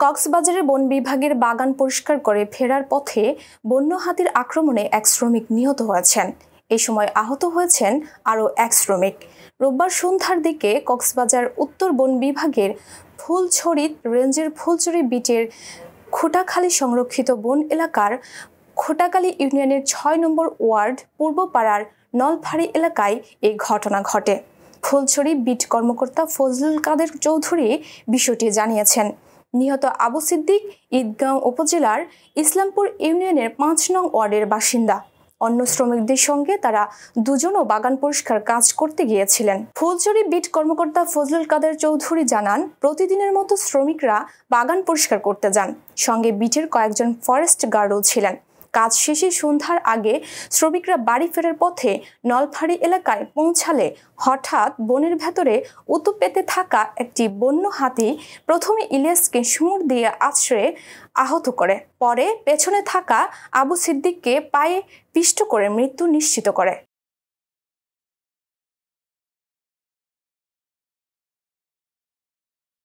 কক্সবাজারের বন বিভাগের বাগান পরিষ্কার করে ফেরার পথে বন্য হাতির আক্রমণে এক শ্রমিক নিহত হয়েছেন। এ সময় আহত হয়েছেন আরও এক শ্রমিক। রোববার সন্ধ্যার দিকে কক্সবাজার উত্তর বন বিভাগের ফুলছড়ি রেঞ্জের ফুলছড়ি বিটের খোটাখালী সংরক্ষিত বন এলাকার খোটাখালী ইউনিয়নের ৬ নম্বর ওয়ার্ড পূর্বপাড়ার নলফাড়ি এলাকায় এই ঘটনা ঘটে। ফুলছড়ি বিট কর্মকর্তা ফজলুল কাদের চৌধুরী বিষয়টি জানিয়েছেন। নিহত আবু সিদ্দিক ঈদগাঁও উপজেলার ইসলামপুর ইউনিয়নের ৫ নং ওয়ার্ডের বাসিন্দা। অন্য শ্রমিকদের সঙ্গে তারা দুজনও বাগান পরিষ্কার কাজ করতে গিয়েছিলেন। ফুলছড়ি বিট কর্মকর্তা ফজলুল কাদের চৌধুরী জানান, প্রতিদিনের মতো শ্রমিকরা বাগান পরিষ্কার করতে যান। সঙ্গে বিটের কয়েকজন ফরেস্ট গার্ডও ছিলেন। কাজ শেষে সন্ধ্যার আগে শ্রমিকরা বাড়ি ফেরার পথে নলফাড়ি এলাকায় পৌঁছালে হঠাৎ বনের ভেতরে উতু পেতে থাকা একটি বন্য হাতি প্রথমে ইলিয়াসকে শুঁড় দিয়ে আছড়ে আহত করে, পরে পেছনে থাকা আবু সিদ্দিককে পায়ে পিষ্ট করে মৃত্যু নিশ্চিত করে।